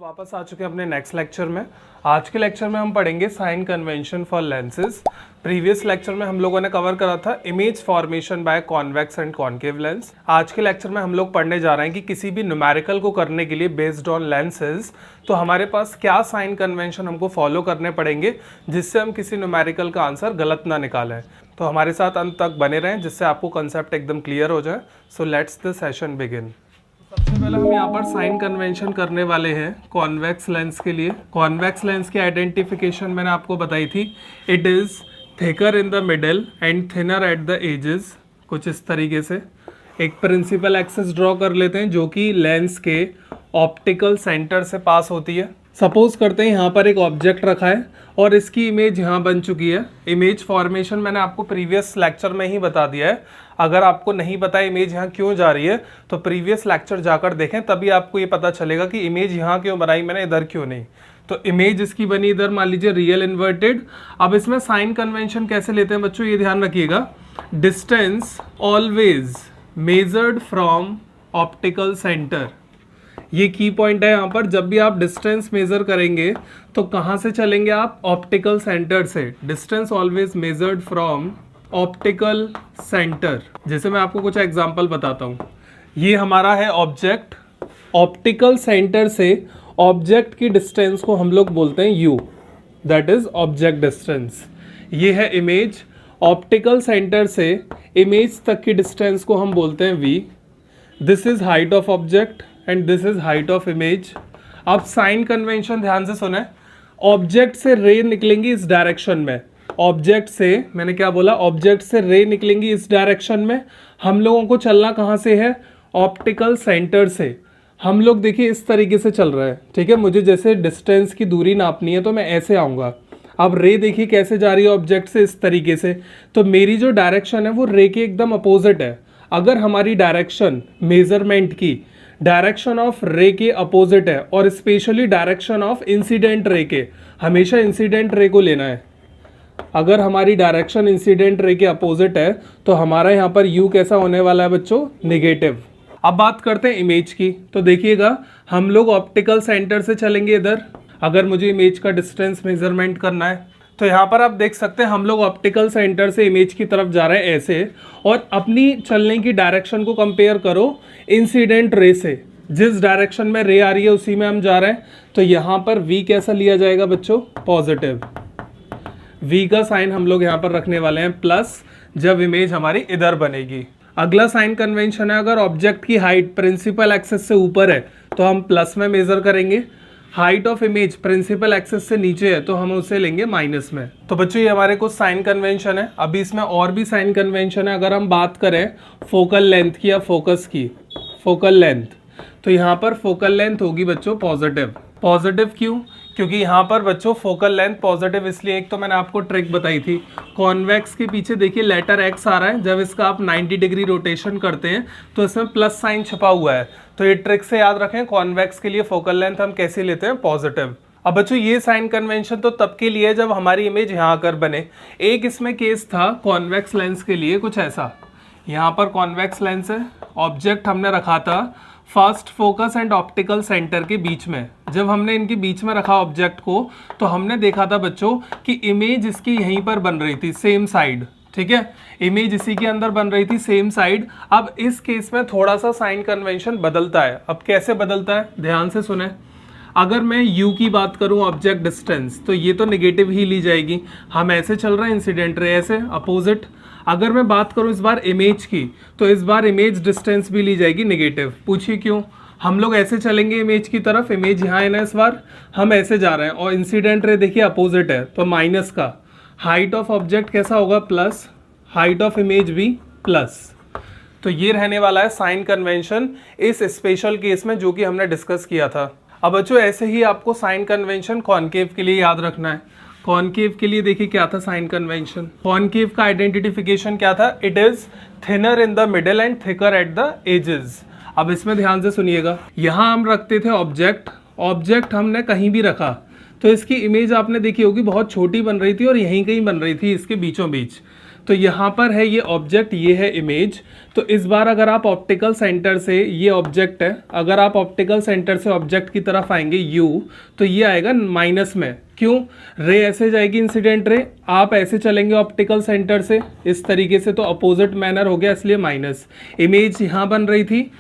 वापस आ चुके हैं अपने नेक्स्ट लेक्चर में। आज के लेक्चर में हम पढ़ेंगे sign convention for lenses. Previous lecture में हम लोगों ने कवर करा था image formation by convex and concave lens. आज के लेक्चर में हम लोग पढ़ने जा रहे हैं कि किसी भी न्यूमेरिकल को करने के लिए बेस्ड ऑन लेंसेज तो हमारे पास क्या साइन कन्वेंशन हमको फॉलो करने पड़ेंगे जिससे हम किसी न्यूमेरिकल का आंसर गलत ना निकालें। तो हमारे साथ अंत तक बने रहें जिससे आपको कंसेप्ट एकदम क्लियर हो जाए। So let's the session begin. सबसे पहले हम यहाँ पर साइन कन्वेंशन करने वाले हैं कॉन्वेक्स लेंस के लिए। कॉन्वेक्स लेंस की आइडेंटिफिकेशन मैंने आपको बताई थी, it is thicker in the middle and thinner at the edges. कुछ इस तरीके से एक प्रिंसिपल एक्सिस ड्रॉ कर लेते हैं जो कि लेंस के ऑप्टिकल सेंटर से पास होती है। सपोज करते हैं यहाँ पर एक ऑब्जेक्ट रखा है और इसकी इमेज यहाँ बन चुकी है। इमेज फॉर्मेशन मैंने आपको प्रीवियस लेक्चर में ही बता दिया है। अगर आपको नहीं पता इमेज यहाँ क्यों जा रही है तो प्रीवियस लेक्चर जाकर देखें, तभी आपको ये पता चलेगा कि इमेज यहाँ क्यों बनाई मैंने, इधर क्यों नहीं। तो इमेज इसकी बनी इधर, मान लीजिए रियल इन्वर्टेड। अब इसमें साइन कन्वेंशन कैसे लेते हैं बच्चों, ये ध्यान रखिएगा। Distance always measured from optical centre, ये की पॉइंट है यहाँ पर। जब भी आप डिस्टेंस मेजर करेंगे तो कहाँ से चलेंगे आप, ऑप्टिकल सेंटर से। Distance always measured from optical centre. जैसे मैं आपको कुछ एग्जांपल बताता हूँ। ये हमारा है ऑब्जेक्ट, ऑप्टिकल सेंटर से ऑब्जेक्ट की डिस्टेंस को हम लोग बोलते हैं u, that is object distance. ये है इमेज, ऑप्टिकल सेंटर से इमेज तक की डिस्टेंस को हम बोलते हैं v। This is height of object and this is height of image. अब साइन कन्वेंशन ध्यान से सुने। ऑब्जेक्ट से रे निकलेंगी इस डायरेक्शन में, ऑब्जेक्ट से, मैंने क्या बोला, ऑब्जेक्ट से रे निकलेंगी इस डायरेक्शन में। हम लोगों को चलना कहाँ से है, ऑप्टिकल सेंटर से। हम लोग देखिए इस तरीके से चल रहे हैं, ठीक है। मुझे जैसे डिस्टेंस की दूरी नापनी है तो मैं ऐसे आऊँगा। अब रे देखिए कैसे जा रही है ऑब्जेक्ट से, इस तरीके से। तो मेरी जो डायरेक्शन है वो रे के एकदम अपोजिट है। अगर हमारी डायरेक्शन मेजरमेंट की डायरेक्शन ऑफ रे के अपोजिट है और specially direction of incident ray के, हमेशा इंसिडेंट रे को लेना है। अगर हमारी डायरेक्शन इंसिडेंट रे के अपोजिट है तो हमारा यहाँ पर u कैसा होने वाला है बच्चों, नेगेटिव। अब बात करते हैं इमेज की। तो देखिएगा हम लोग ऑप्टिकल सेंटर से चलेंगे इधर। अगर मुझे इमेज का डिस्टेंस मेजरमेंट करना है तो यहाँ पर आप देख सकते हैं हम लोग ऑप्टिकल सेंटर से इमेज की तरफ जा रहे हैं ऐसे, और अपनी चलने की डायरेक्शन को कंपेयर करो इंसिडेंट रे से। जिस डायरेक्शन में रे आ रही है उसी में हम जा रहे हैं। तो यहाँ पर v कैसा लिया जाएगा बच्चों, पॉजिटिव। v का साइन हम लोग यहाँ पर रखने वाले हैं प्लस, जब इमेज हमारी इधर बनेगी। अगला साइन कन्वेंशन है, अगर ऑब्जेक्ट की हाइट प्रिंसिपल एक्सिस से ऊपर है तो हम प्लस में मेजर करेंगे। Height of image principal axis से नीचे है तो हम उसे लेंगे माइनस में। तो बच्चों ये हमारे कुछ साइन कन्वेंशन है। अभी इसमें और भी साइन कन्वेंशन है। अगर हम बात करें फोकल लेंथ की या फोकस की, फोकल लेंथ, तो यहाँ पर फोकल लेंथ होगी बच्चों पॉजिटिव। पॉजिटिव क्यों, क्योंकि यहाँ पर बच्चों फोकल लेंथ पॉजिटिव इसलिए, एक तो मैंने आपको ट्रिक बताई थी, कॉन्वेक्स के पीछे देखिए लेटर x आ रहा है। जब इसका आप 90 डिग्री रोटेशन करते हैं तो इसमें प्लस साइन छपा हुआ है। तो ये ट्रिक से याद रखें, कॉन्वेक्स के लिए फोकल लेंथ हम कैसे लेते हैं, पॉजिटिव। अब बच्चों ये साइन कन्वेंशन तो तब के लिए जब हमारी इमेज यहाँ आकर बने। एक इसमें केस था कॉन्वेक्स लेंस के लिए कुछ ऐसा। यहाँ पर कॉन्वेक्स लेंस है, ऑब्जेक्ट हमने रखा था first focus and optical centre के बीच में। जब हमने इनके बीच में रखा ऑब्जेक्ट को तो हमने देखा था बच्चों कि इमेज इसकी यहीं पर बन रही थी, सेम साइड, ठीक है। इमेज इसी के अंदर बन रही थी, सेम साइड। अब इस केस में थोड़ा सा साइन कन्वेंशन बदलता है। अब कैसे बदलता है, ध्यान से सुने। अगर मैं u की बात करूं, ऑब्जेक्ट डिस्टेंस, तो ये तो नेगेटिव ही ली जाएगी। हम ऐसे चल रहे हैं इंसिडेंट रे ऐसे अपोजिट। अगर मैं बात करूं इस बार इमेज की तो इस बार इमेज डिस्टेंस भी ली जाएगी नेगेटिव। पूछिए क्यों, हम लोग ऐसे चलेंगे इमेज की तरफ, इमेज यहाँ है ना, इस बार हम ऐसे जा रहे हैं और इंसिडेंट रे देखिए अपोजिट है तो माइनस का। हाइट ऑफ ऑब्जेक्ट कैसा होगा, प्लस, हाइट ऑफ इमेज भी प्लस। तो ये रहने वाला है साइन कन्वेंशन इस स्पेशल केस में जो कि हमने डिस्कस किया था। अब बच्चों ऐसे ही आपको साइन कन्वेंशन कॉनकेव के लिए याद रखना है। कॉनकेव के लिए देखिए क्या था साइन कन्वेंशन। कॉनकेव का आइडेंटिफिकेशन क्या था, it is thinner in the middle and thicker at the edges. अब इसमें ध्यान से सुनिएगा, यहाँ हम रखते थे ऑब्जेक्ट, ऑब्जेक्ट हमने कहीं भी रखा तो इसकी इमेज आपने देखी होगी बहुत छोटी बन रही थी और यहीं कहीं बन रही थी इसके बीचों बीच। तो यहाँ पर है ये ऑब्जेक्ट, ये है इमेज। तो इस बार अगर आप ऑप्टिकल सेंटर से, ये ऑब्जेक्ट है, अगर आप ऑप्टिकल सेंटर से ऑब्जेक्ट की तरफ आएंगे u, तो ये आएगा माइनस में। क्यों? रे ऐसे जाएगी इंसिडेंट रे, आप ऐसे चलेंगे ऑप्टिकल सेंटर से इस तरीके से, तो अपोजिट मैनर हो गया, इसलिए माइनस। इमेज यहाँ बन रही थी,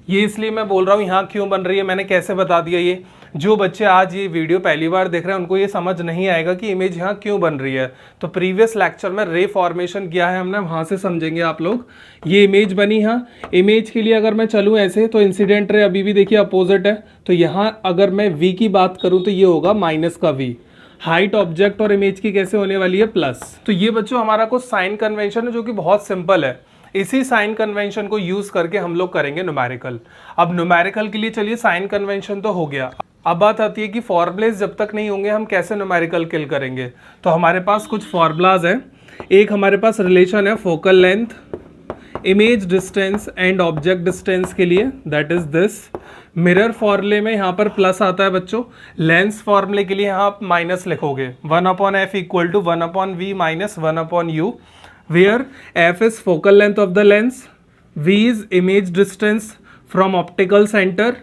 ये इसलिए मैं बोल रहा हूँ यहाँ क्यों बन रही है, मैंने कैसे बता दिया। ये जो बच्चे आज ये वीडियो पहली बार देख रहे हैं उनको ये समझ नहीं आएगा कि इमेज यहाँ क्यों बन रही है। तो प्रीवियस लेक्चर में रे फॉर्मेशन किया है हमने, वहाँ से समझेंगे आप लोग। ये इमेज बनी, यहाँ इमेज के लिए अगर मैं चलूँ ऐसे, तो इंसिडेंट रे अभी भी देखिए अपोजिट है, तो यहाँ अगर मैं v की बात करूँ तो ये होगा माइनस का v। हाइट ऑब्जेक्ट और इमेज की कैसे होने वाली है? प्लस। तो ये बच्चों हमारा कुछ साइन कन्वेंशन है जो कि बहुत सिंपल है। इसी साइन कन्वेंशन को यूज करके हम लोग करेंगे न्यूमेरिकल। अब न्यूमेरिकल के लिए चलिए साइन कन्वेंशन तो हो गया, अब बात आती है कि फॉर्मूलेज जब तक नहीं होंगे हम कैसे न्यूमेरिकल किल करेंगे। तो हमारे पास कुछ फॉर्मूलाज हैं। एक हमारे पास रिलेशन है focal length, image distance and object distance के लिए, दैट इज दिस। मिरर फॉर्मूले में यहाँ पर प्लस आता है बच्चों। लेंस फॉर्मूले के लिए यहाँ आप माइनस लिखोगे, 1/f equal to 1/v minus 1/u, where f is focal length of the lens, v is image distance from optical center,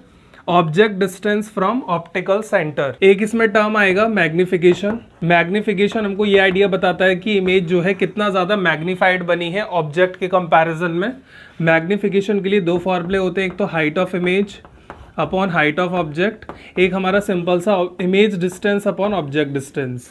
object distance from optical centre. एक इसमें टर्म आएगा मैग्निफिकेशन। मैग्निफिकेशन हमको ये आइडिया बताता है कि image जो है कितना ज़्यादा मैग्नीफाइड बनी है ऑब्जेक्ट के कंपैरिजन में। मैग्निफिकेशन के लिए दो फॉर्मूले होते हैं, एक तो height of image upon height of object, एक हमारा सिंपल सा image distance upon object distance.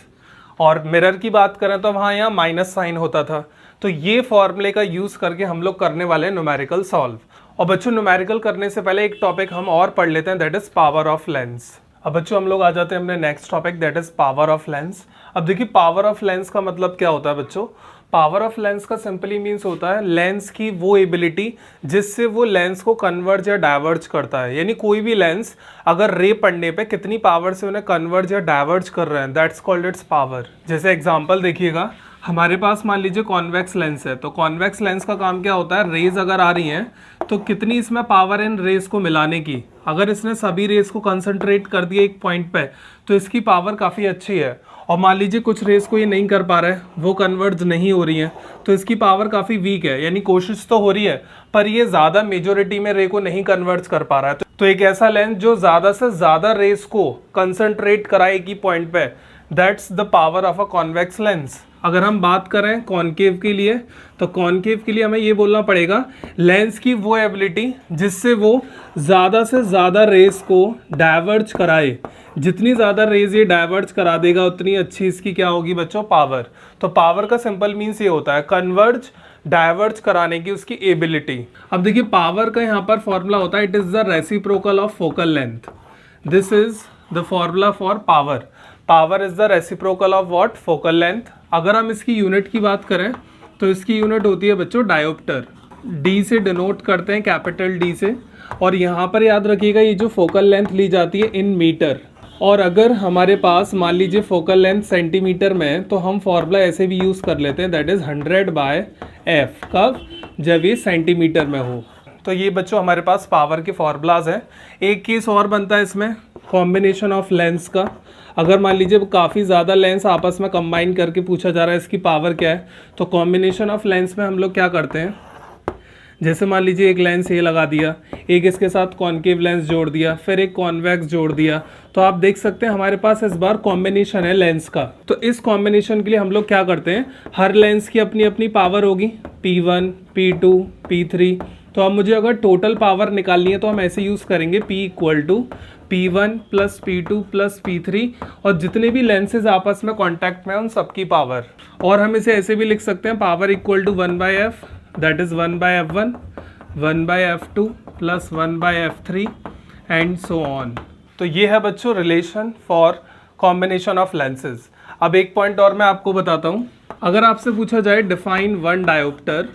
और मिरर की बात करें तो वहाँ यहाँ माइनस साइन होता था। तो ये फॉर्मूले का यूज़ करके हम लोग करने वाले हैं न्यूमेरिकल सॉल्व। और बच्चों न्यूमेरिकल करने से पहले एक टॉपिक हम और पढ़ लेते हैं, that is power of lens. अब बच्चों हम लोग आ जाते हैं अपने next topic, that is power of lens. अब देखिए पावर ऑफ लेंस का मतलब क्या होता है बच्चों? पावर ऑफ लेंस का सिंपली मीन्स होता है लेंस की वो एबिलिटी जिससे वो लेंस को कन्वर्ज या डाइवर्ज करता है। यानी कोई भी लेंस अगर रे पड़ने पे कितनी पावर से उन्हें कन्वर्ज या डाइवर्ज कर रहे हैं, दैट्स कॉल्ड इट्स पावर। जैसे एग्जांपल देखिएगा, हमारे पास मान लीजिए कॉन्वेक्स लेंस है, तो कॉन्वेक्स लेंस का काम क्या होता है? रेज अगर आ रही हैं तो कितनी इसमें पावर इन रेज को मिलाने की। अगर इसने सभी रेज को कंसंट्रेट कर दिया एक पॉइंट पे तो इसकी पावर काफ़ी अच्छी है। और मान लीजिए कुछ रेस को ये नहीं कर पा रहा है, वो कन्वर्ज नहीं हो रही है, तो इसकी पावर काफ़ी वीक है। यानी कोशिश तो हो रही है पर ये ज़्यादा मेजोरिटी में रे को नहीं कन्वर्ज कर पा रहा है। तो एक ऐसा लेंस जो ज़्यादा से ज़्यादा रेस को कंसंट्रेट कराए एक ही पॉइंट पे, that's the power of a convex lens. अगर हम बात करें कॉनकेव के लिए, तो कॉनकेव के लिए हमें ये बोलना पड़ेगा लेंस की वो एबिलिटी जिससे वो ज़्यादा से ज़्यादा रेस को डाइवर्ज कराए। जितनी ज़्यादा रेज ये डाइवर्ज करा देगा उतनी अच्छी इसकी क्या होगी बच्चों? पावर। तो पावर का सिंपल मीन्स ये होता है कन्वर्ज डाइवर्ज कराने की उसकी एबिलिटी। अब देखिए पावर का यहाँ पर फॉर्मूला होता है, it is the reciprocal of focal length. This is the formula for power. Power is the reciprocal of what? Focal length. अगर हम इसकी यूनिट की बात करें तो इसकी यूनिट होती है बच्चों डायोप्टर। डी से डिनोट करते हैं, कैपिटल डी से। और यहाँ पर याद रखिएगा ये जो फोकल लेंथ ली जाती है इन मीटर। और अगर हमारे पास मान लीजिए फोकल लेंथ सेंटीमीटर में है तो हम फॉर्मूला ऐसे भी यूज़ कर लेते हैं, दैट इज़ 100/f। कब? जब ये सेंटीमीटर में हो। तो ये बच्चों हमारे पास पावर के फॉर्मूलाज हैं। एक केस और बनता है इसमें कॉम्बिनेशन ऑफ लेंस का। अगर मान लीजिए काफ़ी ज़्यादा लेंस आपस में कंबाइन करके पूछा जा रहा है इसकी पावर क्या है, तो कॉम्बिनेशन ऑफ लेंस में हम लोग क्या करते हैं, जैसे मान लीजिए एक लेंस ये लगा दिया, एक इसके साथ कॉनकेव लेंस जोड़ दिया, फिर एक कॉन्वेक्स जोड़ दिया, तो आप देख सकते हैं हमारे पास इस बार कॉम्बिनेशन है लेंस का। तो इस कॉम्बिनेशन के लिए हम लोग क्या करते हैं, हर लेंस की अपनी अपनी पावर होगी, P1, P2, P3। तो अब मुझे अगर टोटल पावर निकालनी है तो हम ऐसे यूज़ करेंगे P equal to P1 plus P2 plus P3, और जितने भी लेंसेज आपस में कॉन्टैक्ट में उन सबकी पावर। और हम इसे ऐसे भी लिख सकते हैं, power equal to 1/f, that is 1/f1, 1/f2 plus 1/f3 and so on. तो ये है बच्चों relation for combination of lenses. अब एक पॉइंट और मैं आपको बताता हूँ, अगर आपसे पूछा जाए डिफाइन वन डायोप्टर,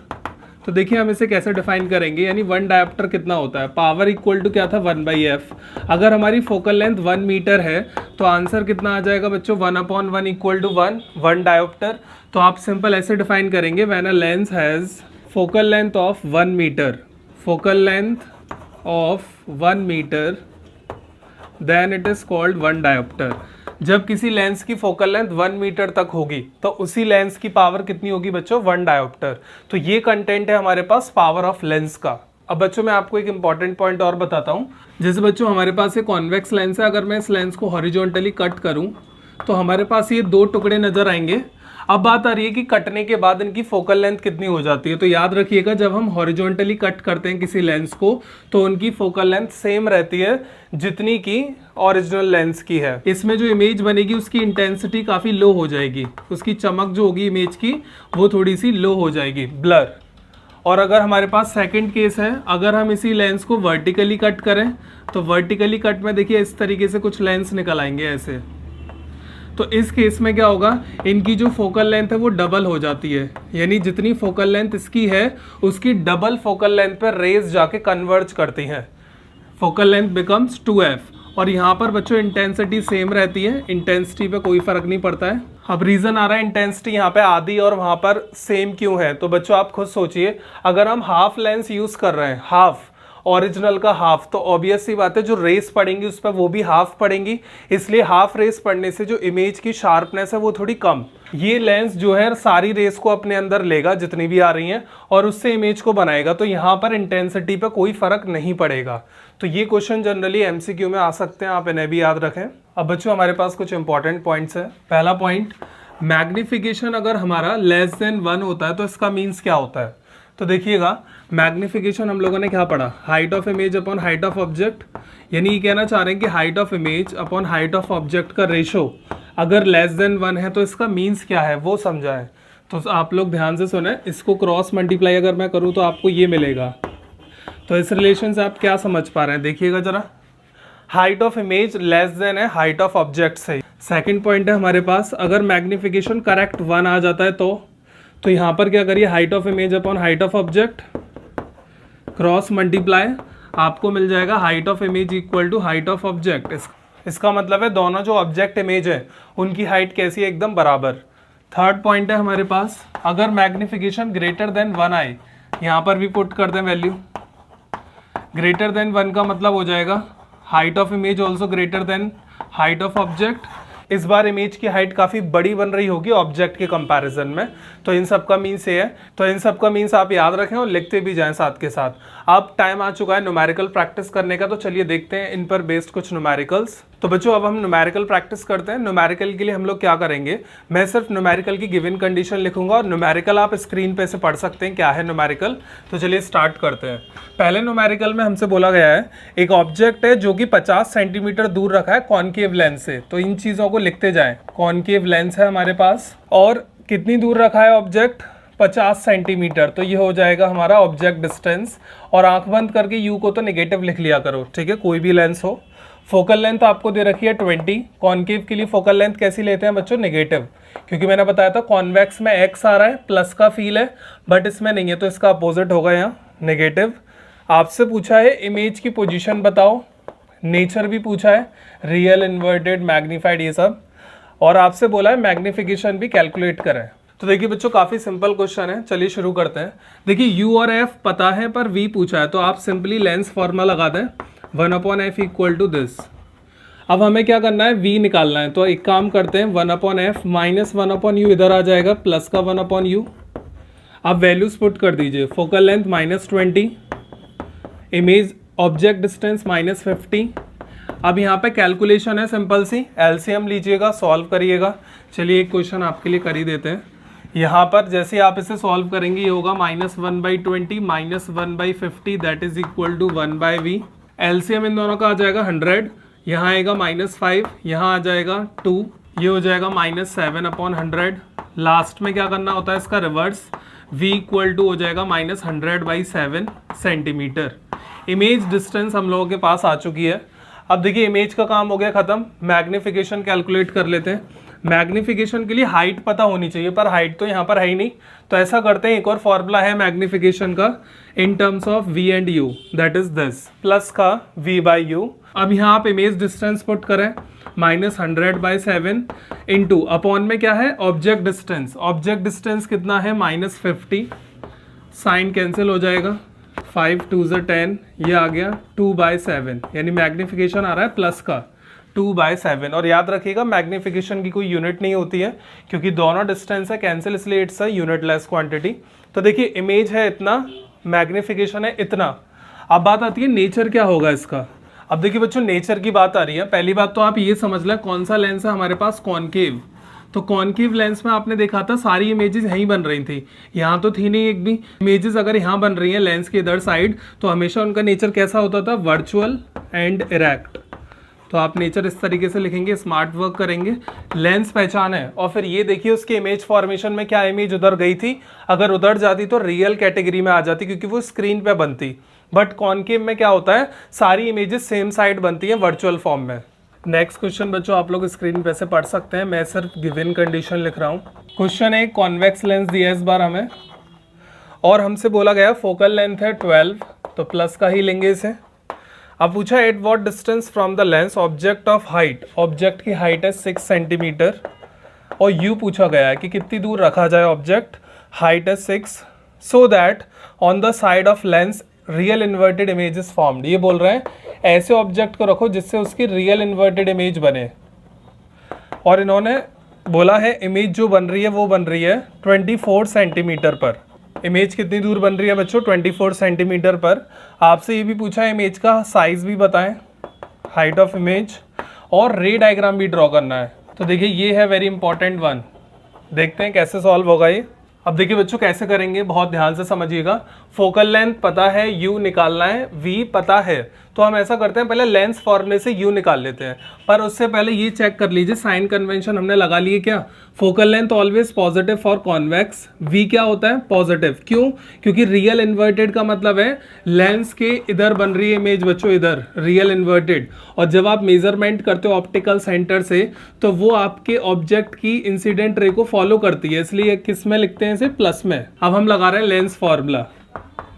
तो देखिए हम इसे कैसे डिफाइन करेंगे। यानी वन डायोप्टर कितना होता है, पावर इक्वल टू क्या था 1/f। अगर हमारी फोकल लेंथ 1 मीटर है तो आंसर कितना आ जाएगा बच्चों, 1/1 इक्वल टू 1, वन डायोप्टर। तो आप सिंपल ऐसे डिफाइन करेंगे, when a lens has focal length of 1 metre, focal length of 1 metre, then it is called one dioptre. जब किसी लेंस की फोकल लेंथ 1 मीटर तक होगी तो उसी लेंस की पावर कितनी होगी बच्चों, 1 डायोप्टर। तो ये कंटेंट है हमारे पास पावर ऑफ लेंस का। अब बच्चों मैं आपको एक इंपॉर्टेंट पॉइंट और बताता हूँ। जैसे बच्चों हमारे पास ये कॉन्वेक्स लेंस है, अगर मैं इस लेंस को हॉरिजॉन्टली कट करूँ तो हमारे पास ये 2 टुकड़े नजर आएंगे। अब बात आ रही है कि कटने के बाद इनकी फोकल लेंथ कितनी हो जाती है। तो याद रखिएगा, जब हम हॉरिजॉन्टली कट करते हैं किसी लेंस को तो उनकी फोकल लेंथ सेम रहती है जितनी की ओरिजिनल लेंस की है। इसमें जो इमेज बनेगी उसकी इंटेंसिटी काफ़ी लो हो जाएगी, उसकी चमक जो होगी इमेज की वो थोड़ी सी लो हो जाएगी, ब्लर। और अगर हमारे पास सेकंड केस है, अगर हम इसी लेंस को वर्टिकली कट करें तो वर्टिकली कट में देखिए इस तरीके से कुछ लेंस निकल आएंगे ऐसे। तो इस केस में क्या होगा, इनकी जो फोकल लेंथ है वो डबल हो जाती है, यानी जितनी फोकल लेंथ इसकी है उसकी डबल फोकल लेंथ पर रेज जाके कन्वर्ज करती हैं। Focal length becomes 2f। और यहाँ पर बच्चों इंटेंसिटी सेम रहती है, इंटेंसिटी पे कोई फर्क नहीं पड़ता है। अब रीजन आ रहा है इंटेंसिटी यहाँ पे आधी और वहाँ पर सेम क्यों है। तो बच्चों आप खुद सोचिए, अगर हम हाफ लेंस यूज कर रहे हैं, हाफ ओरिजिनल का हाफ, तो ऑब्वियस सी बात है जो रेस पड़ेंगी उस पर वो भी हाफ पड़ेंगी, इसलिए हाफ रेस पड़ने से जो इमेज की शार्पनेस है वो थोड़ी कम। ये लेंस जो है सारी रेस को अपने अंदर लेगा जितनी भी आ रही हैं और उससे इमेज को बनाएगा, तो यहाँ पर इंटेंसिटी पे कोई फर्क नहीं पड़ेगा। तो ये क्वेश्चन जनरली एमसीक्यू में आ सकते हैं, आप इन्हें भी याद रखें। अब बच्चों हमारे पास कुछ इंपॉर्टेंट पॉइंट्स है। पहला पॉइंट, मैग्निफिकेशन अगर हमारा लेस देन 1 होता है तो इसका मीन्स क्या होता है। तो देखिएगा, मैग्निफिकेशन हम लोगों ने क्या पढ़ा, height of image upon height of object, यानी ये कहना चाह रहे हैं कि height of image upon height of object का रेशो अगर लेस देन 1 है तो इसका मीन्स क्या है वो समझाएं। तो आप लोग ध्यान से सुने, इसको क्रॉस मल्टीप्लाई अगर मैं करूँ तो आपको ये मिलेगा। तो इस रिलेशन से आप क्या समझ पा रहे हैं, देखिएगा जरा, height of image less than है हाइट ऑफ ऑब्जेक्ट से। सेकेंड पॉइंट है हमारे पास, अगर मैग्निफिकेशन करेक्ट 1 आ जाता है तो यहाँ पर क्या करिए, height of image upon height of object cross multiply, आपको मिल जाएगा height of image equal to height of object. इसका मतलब है दोनों जो ऑब्जेक्ट इमेज है उनकी हाइट कैसी है, एकदम बराबर। थर्ड पॉइंट है हमारे पास, अगर मैग्निफिकेशन ग्रेटर देन 1 आए, यहाँ पर भी पुट कर दें वैल्यू, ग्रेटर देन 1 का मतलब हो जाएगा height of image also greater than height of object. इस बार इमेज की हाइट काफ़ी बड़ी बन रही होगी ऑब्जेक्ट के कंपैरिजन में। तो इन सब का मीन्स ये है, तो इन सब का मीन्स आप याद रखें और लिखते भी जाएं साथ के साथ। अब टाइम आ चुका है न्यूमेरिकल प्रैक्टिस करने का, तो चलिए देखते हैं इन पर बेस्ड कुछ न्यूमेरिकल्स। तो बच्चों अब हम न्यूमेरिकल प्रैक्टिस करते हैं। न्यूमेरिकल के लिए हम लोग क्या करेंगे, मैं सिर्फ न्यूमेरिकल की गिवन कंडीशन लिखूंगा और न्यूमेरिकल आप स्क्रीन पे से पढ़ सकते हैं क्या है न्यूमेरिकल। तो चलिए स्टार्ट करते हैं। पहले न्यूमेरिकल में हमसे बोला गया है एक ऑब्जेक्ट है जो कि 50 सेंटीमीटर दूर रखा है कॉनकेव लेंस से। तो इन चीज़ों को लिखते जाएं, कॉनकेव लेंस है हमारे पास और कितनी दूर रखा है ऑब्जेक्ट, 50 सेंटीमीटर। तो ये हो जाएगा हमारा ऑब्जेक्ट डिस्टेंस। और आंख बंद करके यू को तो नेगेटिव लिख लिया करो, ठीक है, कोई भी लेंस हो। फोकल लेंथ आपको दे रखी है 20। कॉनकेव के लिए फोकल लेंथ कैसी लेते हैं बच्चों, नेगेटिव, क्योंकि मैंने बताया था कॉन्वेक्स में एक्स आ रहा है, प्लस का फील है, बट इसमें नहीं है तो इसका अपोजिट होगा यहाँ नेगेटिव। आपसे पूछा है इमेज की पोजीशन बताओ, नेचर भी पूछा है, रियल, इन्वर्टेड, मैग्नीफाइड, ये सब। और आपसे बोला है मैग्निफिकेशन भी कैलकुलेट करें। तो देखिए बच्चों काफ़ी सिंपल क्वेश्चन है, चलिए शुरू करते हैं। देखिए u और f पता है पर v पूछा है, तो आप सिंपली लेंस फॉर्मूला लगा दें, 1/f इक्वल टू दिस। अब हमें क्या करना है, v निकालना है। तो एक काम करते हैं, 1/f माइनस 1/u इधर आ जाएगा, प्लस का 1/u। आप वैल्यूज पुट कर दीजिए, focal length -20, image object distance -50। अब यहाँ पे कैलकुलेशन है सिंपल सी, एलसीएम लीजिएगा, सॉल्व करिएगा। चलिए एक क्वेश्चन आपके लिए कर ही देते हैं। यहाँ पर जैसे आप इसे सॉल्व करेंगे ये होगा -1/20 minus 1/50 that is equal to 1/v। LCM इन दोनों का आ जाएगा 100, यहाँ आएगा -5, यहाँ आ जाएगा 2, ये हो जाएगा -7/100। लास्ट में क्या करना होता है इसका रिवर्स, v इक्वल टू हो जाएगा -100/7 सेंटीमीटर। इमेज डिस्टेंस हम लोगों के पास आ चुकी है। अब देखिए इमेज का काम हो गया खत्म, मैग्निफिकेशन कैलकुलेट कर लेते हैं। मैग्निफिकेशन के लिए हाइट पता होनी चाहिए, पर हाइट तो यहाँ पर है ही नहीं। तो ऐसा करते हैं, एक और फॉर्मूला है मैग्निफिकेशन का in terms of v and u, that is this, plus का v/u। अब यहाँ आप इमेज डिस्टेंस पुट करें, -100/7 इंटू अपॉन में क्या है ऑब्जेक्ट डिस्टेंस। ऑब्जेक्ट डिस्टेंस कितना है -50, साइन कैंसिल हो जाएगा, 5 2 10, ये आ गया 2/7, यानी मैग्निफिकेशन आ रहा है प्लस का 2/7। और याद रखिएगा मैग्निफिकेशन की कोई यूनिट नहीं होती है क्योंकि दोनों डिस्टेंस है कैंसिल, इसलिए इट्स अ यूनिटलेस क्वांटिटी। तो देखिए इमेज है इतना, मैग्निफिकेशन है इतना। अब बात आती है नेचर क्या होगा इसका। अब देखिए बच्चों नेचर की बात आ रही है। पहली बात तो आप ये समझ लें कौन सा लेंस है हमारे पास, कॉनकेव। तो कॉनकेव लेंस में आपने देखा था सारी इमेजेस यहीं बन रही थी, यहाँ तो थी नहीं एक भी। इमेजेस अगर यहाँ बन रही हैं लेंस के इधर साइड तो हमेशा उनका नेचर कैसा होता था, वर्चुअल एंड इरेक्ट। तो आप नेचर इस तरीके से लिखेंगे, स्मार्ट वर्क करेंगे, लेंस पहचान है। और फिर ये देखिए उसके इमेज फॉर्मेशन में क्या इमेज उधर गई थी, अगर उधर जाती तो रियल कैटेगरी में आ जाती क्योंकि वो स्क्रीन पे बनती। बट कॉनकेव में क्या होता है, सारी इमेजेस सेम साइड बनती हैं वर्चुअल फॉर्म में। नेक्स्ट क्वेश्चन बच्चों आप लोग स्क्रीन पे से पढ़ सकते हैं, मैं सिर्फ गिवन कंडीशन लिख रहा हूँ। क्वेश्चन है कॉन्वेक्स लेंस दिया है इस बार हमें और हमसे बोला गया फोकल लेंथ है 12, तो प्लस का ही लेंगे इसे। अब पूछा at what distance from the lens object of height, object की हाइट है 6 सेंटीमीटर और यू पूछा गया है कि कितनी दूर रखा जाए ऑब्जेक्ट, हाइट है 6, so that on the side of lens real inverted image is formed. ये बोल रहे हैं ऐसे ऑब्जेक्ट को रखो जिससे उसकी रियल इन्वर्टेड इमेज बने। और इन्होंने बोला है इमेज जो बन रही है वो बन रही है 24 सेंटीमीटर पर। इमेज कितनी दूर बन रही है बच्चों, 24 सेंटीमीटर पर। आपसे ये भी पूछा है इमेज का साइज भी बताएं, हाइट ऑफ इमेज, और रे डायग्राम भी ड्रॉ करना है। तो देखिए ये है वेरी इंपॉर्टेंट वन, देखते हैं कैसे सॉल्व होगा ये। अब देखिए बच्चों कैसे करेंगे, बहुत ध्यान से समझिएगा। फोकल लेंथ पता है, यू निकालना है, वी पता है, तो हम ऐसा करते हैं पहले लेंस फॉर्मूले से यू निकाल लेते हैं। पर उससे पहले ये चेक कर लीजिए साइन कन्वेंशन हमने लगा लिए क्या, focal length always positive for convex, v क्या होता है पॉजिटिव, क्यों, क्योंकि रियल इन्वर्टेड का मतलब है लेंस के इधर बन रही है इमेज बच्चों, इधर रियल इन्वर्टेड। और जब आप मेजरमेंट करते हो ऑप्टिकल सेंटर से तो वो आपके ऑब्जेक्ट की इंसिडेंट रे को फॉलो करती है, इसलिए किस में लिखते हैं इसे, प्लस में। अब हम लगा रहे हैं lens formula,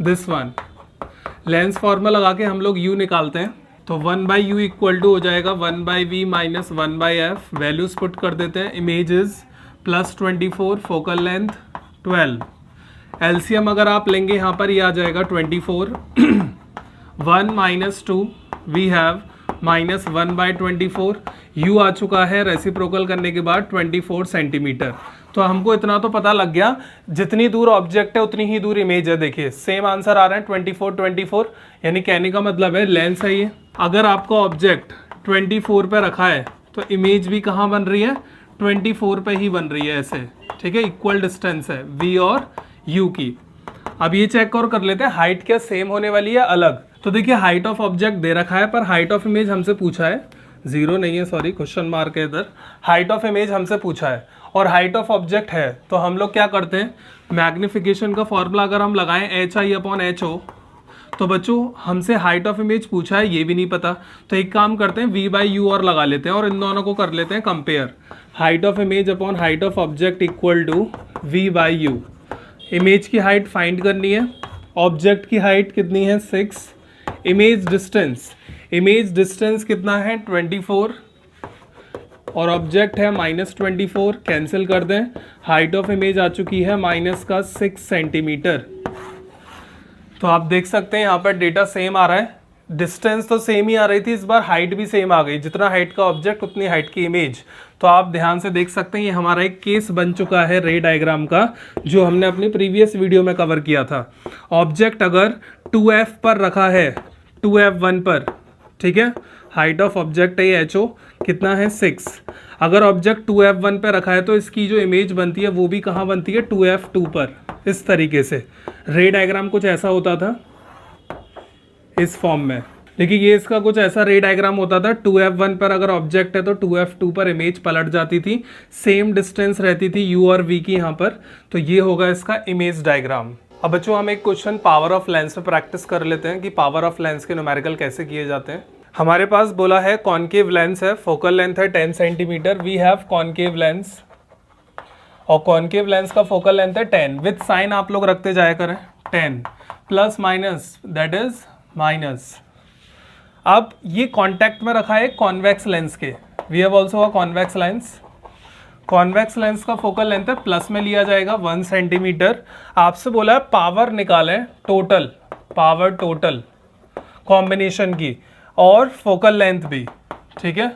this one, lens formula लगा के हम लोग u निकालते हैं। तो 1/u इक्वल टू हो जाएगा 1/v minus 1/f, values put कर देते हैं। Image is +24, focal length 12, LCM अगर आप लेंगे यहाँ पर ये आ जाएगा 24, 1 माइनस 2 वी हैव -1/24, u आ चुका है रेसिप्रोकल करने के बाद 24 सेंटीमीटर। तो हमको इतना तो पता लग गया जितनी दूर ऑब्जेक्ट है उतनी ही दूर इमेज है। देखिए सेम आंसर आ रहा है 24, यानी कहने का मतलब है लेंस है ये। अगर आपका ऑब्जेक्ट 24 पे रखा है तो इमेज भी कहाँ बन रही है, 24 पे ही बन रही है ऐसे, ठीक है, इक्वल डिस्टेंस है v और u की। अब ये चेक और कर लेते हैं हाइट क्या सेम होने वाली है अलग। तो देखिए हाइट ऑफ ऑब्जेक्ट दे रखा है पर हाइट ऑफ इमेज हमसे पूछा है, जीरो नहीं है सॉरी, क्वेश्चन मार्क है इधर, हाइट ऑफ इमेज हमसे पूछा है और हाइट ऑफ ऑब्जेक्ट है। तो हम लोग क्या करते हैं, मैग्निफिकेशन का फॉर्मूला अगर हम लगाएं HI/HO, तो बच्चों हमसे हाइट ऑफ इमेज पूछा है, ये भी नहीं पता, तो एक काम करते हैं V/U और लगा लेते हैं और इन दोनों को कर लेते हैं compare. Height of image upon height of object equal to V/U। Image की हाइट फाइंड करनी है, ऑब्जेक्ट की हाइट कितनी है 6, इमेज डिस्टेंस कितना है 24 और ऑब्जेक्ट है -24, कैंसिल कर दें, हाइट ऑफ इमेज आ चुकी है -6 सेंटीमीटर। तो आप देख सकते हैं यहाँ पर डेटा सेम आ रहा है, डिस्टेंस तो सेम ही आ रही थी, इस बार हाइट भी सेम आ गई, जितना हाइट का ऑब्जेक्ट उतनी हाइट की इमेज। तो आप ध्यान से देख सकते हैं ये हमारा एक केस बन चुका है रे डायग्राम का, जो हमने अपनी प्रीवियस वीडियो में कवर किया था। ऑब्जेक्ट अगर 2F पर रखा है, 2F1 पर, ठीक है, हाइट ऑफ ऑब्जेक्ट है HO कितना है 6, अगर ऑब्जेक्ट 2F1 पे रखा है तो इसकी जो इमेज बनती है वो भी कहाँ बनती है 2F2 पर। इस तरीके से रे डायग्राम कुछ ऐसा होता था इस फॉर्म में। देखिए ये इसका कुछ ऐसा रे डायग्राम होता था, 2F1 पर अगर ऑब्जेक्ट है तो 2F2 पर इमेज पलट जाती थी, सेम डिस्टेंस रहती थी u और v की यहाँ पर। तो ये होगा इसका इमेज डायग्राम। अब बच्चों हम एक क्वेश्चन पावर ऑफ लेंस पे प्रैक्टिस कर लेते हैं कि पावर ऑफ लेंस के न्यूमेरिकल कैसे किए जाते हैं। हमारे पास बोला है कॉनकेव लेंस है, फोकल लेंथ है 10 centimetre, we have concave lens और कॉनकेव लेंस का फोकल लेंथ है 10, विथ साइन आप लोग रखते जाया करें 10 plus minus that is minus. अब ये कॉन्टैक्ट में रखा है कॉन्वेक्स लेंस के, we have also a convex lens. Convex lens का फोकल लेंथ है प्लस में लिया जाएगा 1 सेंटीमीटर। आपसे बोला है पावर निकालें टोटल, पावर टोटल कॉम्बिनेशन की और फोकल लेंथ भी, ठीक है।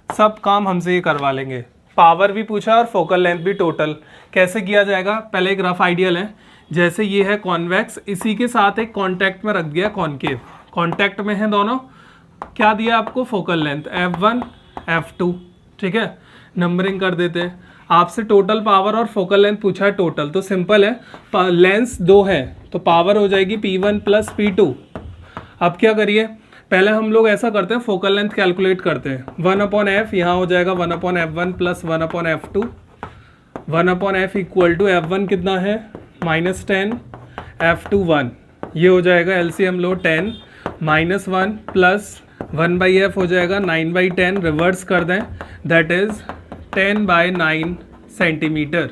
सब काम हमसे ये करवा लेंगे। पावर भी पूछा और फोकल लेंथ भी टोटल। कैसे किया जाएगा, पहले एक रफ आइडियल है। जैसे ये है कॉन्वेक्स, इसी के साथ एक कॉन्टैक्ट में रख दिया कॉनकेव, कॉन्टैक्ट में है दोनों। क्या दिया आपको, फोकल लेंथ F1 F2, ठीक है। नंबरिंग कर देते हैं। आपसे टोटल पावर और फोकल लेंथ पूछा है टोटल, तो सिंपल है, लेंस दो है तो पावर हो जाएगी P1 प्लस P2। अब क्या करिए, पहले हम लोग ऐसा करते हैं, फोकल लेंथ कैलकुलेट करते हैं। 1/f यहाँ हो जाएगा 1/f1 plus 1/f2। 1/f equal to F1 कितना है -10, F2 1, ये हो जाएगा एलसीएम लो 10 -1 प्लस 1/f हो जाएगा 9/10, रिवर्स कर दें, that is 10/9 centimetre.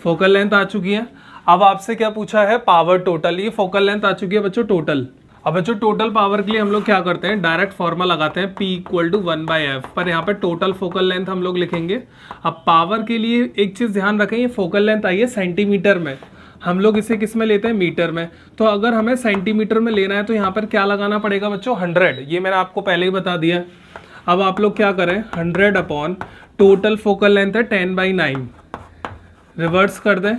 Focal length आ चुकी है। अब आपसे क्या पूछा है, पावर टोटल। ये फोकल लेंथ आ चुकी है बच्चों टोटल। अब बच्चों टोटल पावर के लिए हम लोग क्या करते हैं, डायरेक्ट फॉर्मूला लगाते हैं P इक्वल टू 1/f, पर यहाँ पे टोटल फोकल लेंथ हम लोग लिखेंगे। अब पावर के लिए एक चीज़ ध्यान रखें, ये फोकल लेंथ आई है सेंटीमीटर में, हम लोग इसे किस में लेते हैं, मीटर में। तो अगर हमें सेंटीमीटर में लेना है तो यहाँ पर क्या लगाना पड़ेगा बच्चों, 100। ये मैंने आपको पहले ही बता दिया। अब आप लोग क्या करें, 100 अपॉन टोटल फोकल लेंथ है 10/9, रिवर्स कर दें,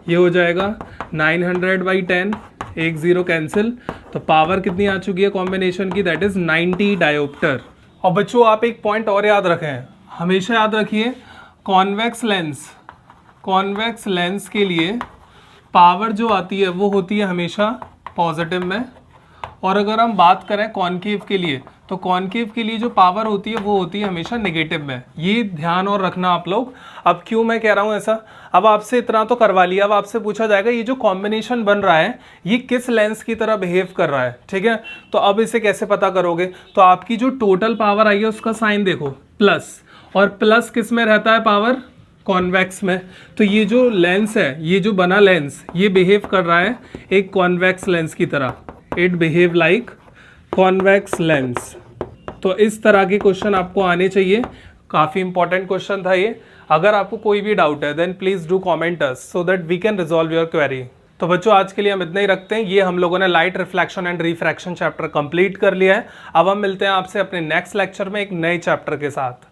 ये हो जाएगा 900/10, 1 0 कैंसिल। तो पावर कितनी आ चुकी है कॉम्बिनेशन की, दैट इज 90 डायोप्टर। और बच्चों आप एक पॉइंट और याद रखें, हमेशा याद रखिए, कॉन्वेक्स लेंस के लिए पावर जो आती है वो होती है हमेशा पॉजिटिव में, और अगर हम बात करें कॉनकेव के लिए, तो कॉनकेव के लिए जो पावर होती है वो होती है हमेशा नेगेटिव में। ये ध्यान और रखना आप लोग। अब क्यों मैं कह रहा हूँ ऐसा, अब आपसे इतना तो करवा लिया, अब आपसे पूछा जाएगा ये जो कॉम्बिनेशन बन रहा है ये किस लेंस की तरह बिहेव कर रहा है, ठीक है। तो अब इसे कैसे पता करोगे, तो आपकी जो टोटल पावर आई है उसका साइन देखो प्लस, और प्लस किस में रहता है पावर, कॉन्वेक्स में। तो ये जो लेंस है, ये जो बना लेंस, ये बिहेव कर रहा है एक कॉन्वेक्स लेंस की तरह, it behave like convex lens. तो इस तरह के क्वेश्चन आपको आने चाहिए, काफ़ी इंपॉर्टेंट क्वेश्चन था ये। अगर आपको कोई भी डाउट है then please do comment us so that we can resolve your query. तो बच्चों आज के लिए हम इतना ही रखते हैं। ये हम लोगों ने light reflection and refraction chapter complete कर लिया है। अब हम मिलते हैं आपसे अपने नेक्स्ट लेक्चर में एक नए चैप्टर के साथ।